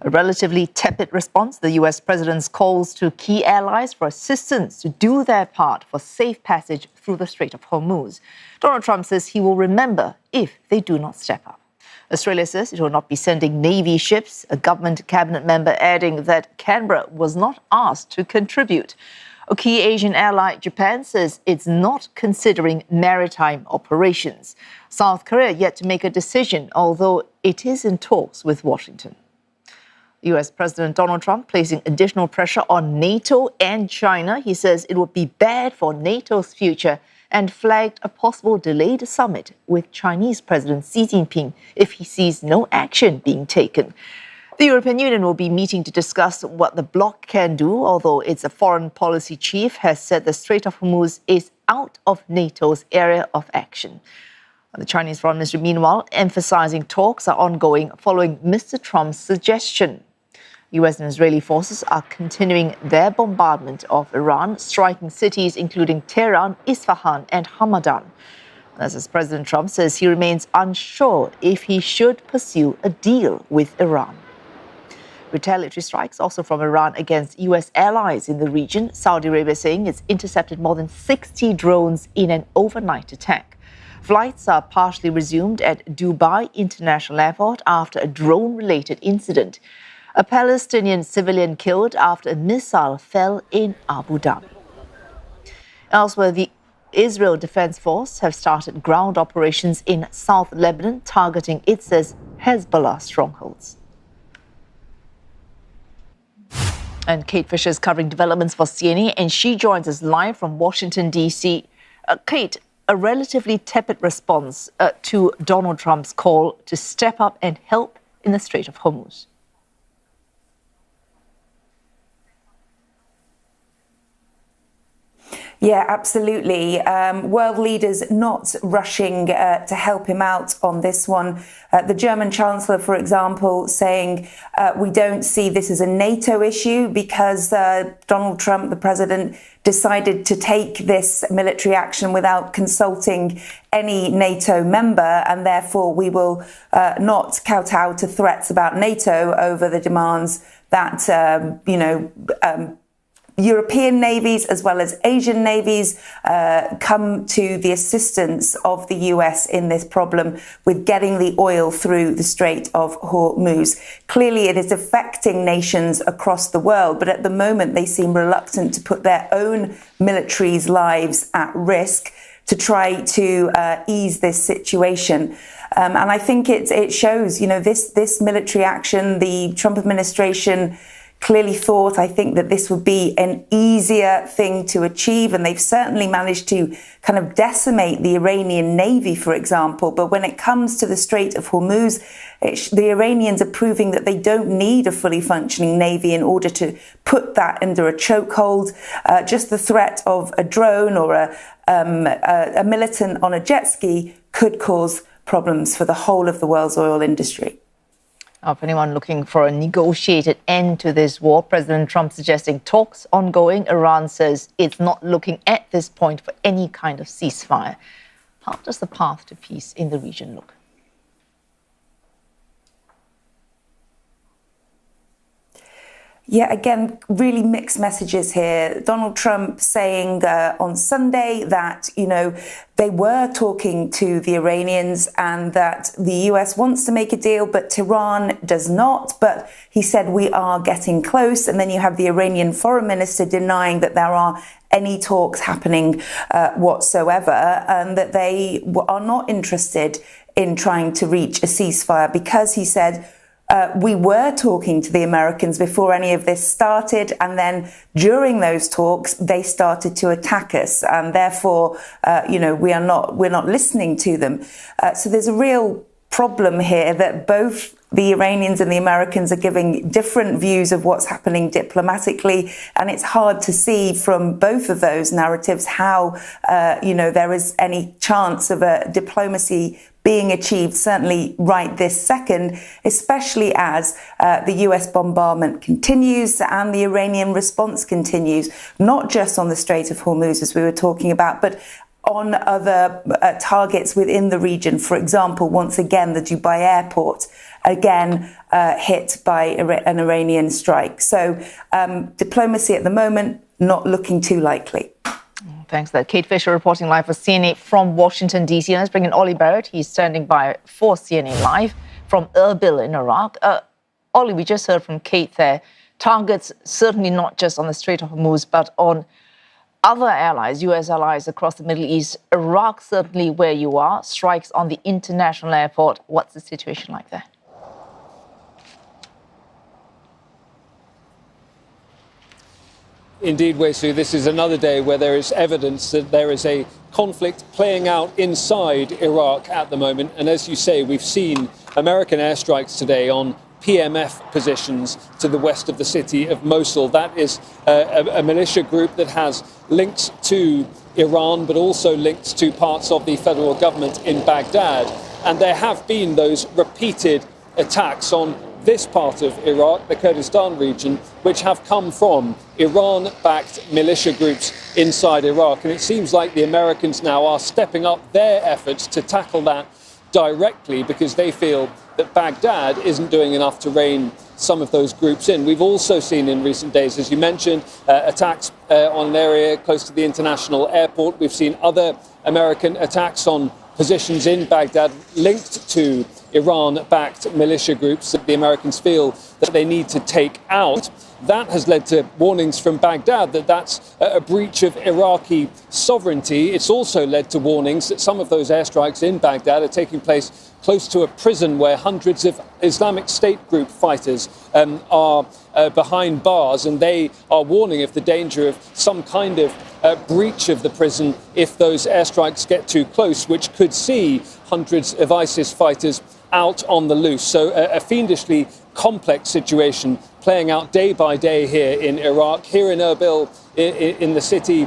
A relatively tepid response to the US president's calls to key allies for assistance to do their part for safe passage through the Strait of Hormuz. Donald Trump says he will remember if they do not step up. Australia says it will not be sending Navy ships, a government cabinet member adding that Canberra was not asked to contribute. A key Asian ally, Japan, says it's not considering maritime operations. South Korea yet to make a decision, although it is in talks with Washington. US President Donald Trump placing additional pressure on NATO and China. He says it would be bad for NATO's future and flagged a possible delayed summit with Chinese President Xi Jinping if he sees no action being taken. The European Union will be meeting to discuss what the bloc can do, although its foreign policy chief has said the Strait of Hormuz is out of NATO's area of action. The Chinese Foreign Ministry, meanwhile, emphasizing talks are ongoing following Mr. Trump's suggestion. US and Israeli forces are continuing their bombardment of Iran, striking cities including Tehran, Isfahan and Hamadan. As President Trump says he remains unsure if he should pursue a deal with Iran. Retaliatory strikes also from Iran against US allies in the region. Saudi Arabia saying it's intercepted more than 60 drones in an overnight attack. Flights are partially resumed at Dubai International Airport after a drone-related incident. A Palestinian civilian killed after a missile fell in Abu Dhabi. Elsewhere, the Israel Defense Force have started ground operations in South Lebanon, targeting, it says, Hezbollah strongholds. And Kate Fisher is covering developments for CNN, and she joins us live from Washington, D.C. Kate, a relatively tepid response to Donald Trump's call to step up and help in the Strait of Hormuz. Yeah, absolutely. World leaders not rushing to help him out on this one. The German Chancellor, for example, saying we don't see this as a NATO issue because Donald Trump, the president, decided to take this military action without consulting any NATO member, and therefore we will not kowtow to threats about NATO over the demands that, European navies as well as Asian navies come to the assistance of the US in this problem with getting the oil through the Strait of Hormuz. Clearly, it is affecting nations across the world, but at the moment they seem reluctant to put their own militaries' lives at risk to try to ease this situation. And I think it shows, this military action, the Trump administration clearly thought, I think, that this would be an easier thing to achieve. And they've certainly managed to kind of decimate the Iranian Navy, for example. But when it comes to the Strait of Hormuz, the Iranians are proving that they don't need a fully functioning Navy in order to put that under a chokehold. Just the threat of a drone or a militant on a jet ski could cause problems for the whole of the world's oil industry. For anyone looking for a negotiated end to this war, President Trump suggesting talks ongoing. Iran says it's not looking at this point for any kind of ceasefire. How does the path to peace in the region look? Yeah, again, really mixed messages here. Donald Trump saying on Sunday that, they were talking to the Iranians and that the US wants to make a deal, but Tehran does not. But he said we are getting close. And then you have the Iranian foreign minister denying that there are any talks happening whatsoever, and that they are not interested in trying to reach a ceasefire because he said, we were talking to the Americans before any of this started, and then during those talks, they started to attack us, and therefore, we're not listening to them. So there's a real problem here that both the Iranians and the Americans are giving different views of what's happening diplomatically, and it's hard to see from both of those narratives how, there is any chance of a diplomacy being achieved, certainly right this second, especially as the US bombardment continues and the Iranian response continues, not just on the Strait of Hormuz, as we were talking about, but on other targets within the region. For example, once again, the Dubai airport, again, hit by an Iranian strike. So diplomacy at the moment, not looking too likely. Thanks for that. Kate Fisher reporting live for CNA from Washington, D.C. Let's bring in Olly Barratt. He's standing by for CNA Live from Erbil in Iraq. Olly, we just heard from Kate there. Targets certainly not just on the Strait of Hormuz, but on other allies, U.S. allies across the Middle East. Iraq, certainly where you are, strikes on the international airport. What's the situation like there? Indeed, Wesu, this is another day where there is evidence that there is a conflict playing out inside Iraq at the moment. And as you say, we've seen American airstrikes today on PMF positions to the west of the city of Mosul. That is a militia group that has links to Iran, but also links to parts of the federal government in Baghdad. And there have been those repeated attacks on this part of Iraq, the Kurdistan region, which have come from Iran-backed militia groups inside Iraq. And it seems like the Americans now are stepping up their efforts to tackle that directly, because they feel that Baghdad isn't doing enough to rein some of those groups in. We've also seen in recent days, as you mentioned, attacks on an area close to the international airport. We've seen other American attacks on positions in Baghdad linked to Iran-backed militia groups that the Americans feel that they need to take out. That has led to warnings from Baghdad that that's a breach of Iraqi sovereignty. It's also led to warnings that some of those airstrikes in Baghdad are taking place close to a prison where hundreds of Islamic State group fighters are behind bars, and they are warning of the danger of some kind of breach of the prison if those airstrikes get too close, which could see hundreds of ISIS fighters out on the loose. So a fiendishly complex situation playing out day by day here in Iraq, here in Erbil, in the city,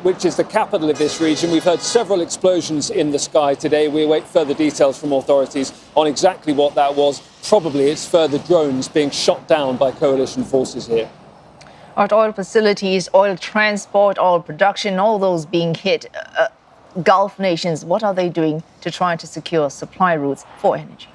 which is the capital of this region. We've heard several explosions in the sky today. We await further details from authorities on exactly what that was. Probably it's further drones being shot down by coalition forces here. All right, oil facilities, oil transport, oil production, all those being hit. Gulf nations, what are they doing to try to secure supply routes for energy?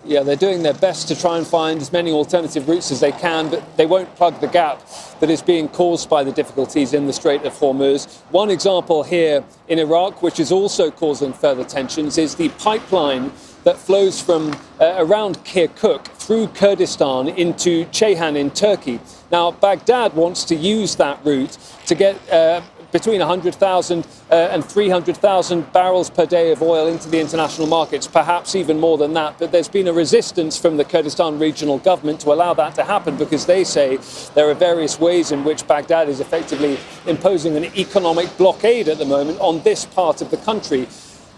Yeah, they're doing their best to try and find as many alternative routes as they can, but they won't plug the gap that is being caused by the difficulties in the Strait of Hormuz. One example here in Iraq, which is also causing further tensions, is the pipeline that flows from around Kirkuk through Kurdistan into Ceyhan in Turkey. Now, Baghdad wants to use that route to get between 100,000 and 300,000 barrels per day of oil into the international markets, perhaps even more than that. But there's been a resistance from the Kurdistan regional government to allow that to happen, because they say there are various ways in which Baghdad is effectively imposing an economic blockade at the moment on this part of the country.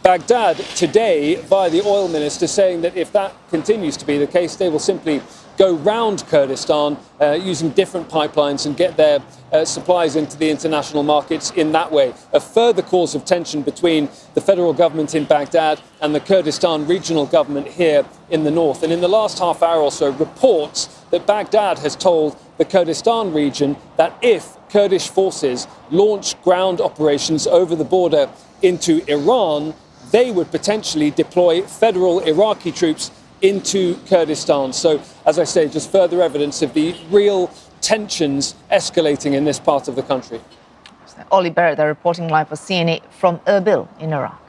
Baghdad today, via the oil minister, saying that if that continues to be the case, they will simply go round Kurdistan using different pipelines and get their supplies into the international markets in that way. A further cause of tension between the federal government in Baghdad and the Kurdistan regional government here in the north. And in the last half hour or so, reports that Baghdad has told the Kurdistan region that if Kurdish forces launch ground operations over the border into Iran, they would potentially deploy federal Iraqi troops into Kurdistan. So, as I say, just further evidence of the real tensions escalating in this part of the country. Olly Barratt, they're reporting live for CNA from Erbil in Iraq.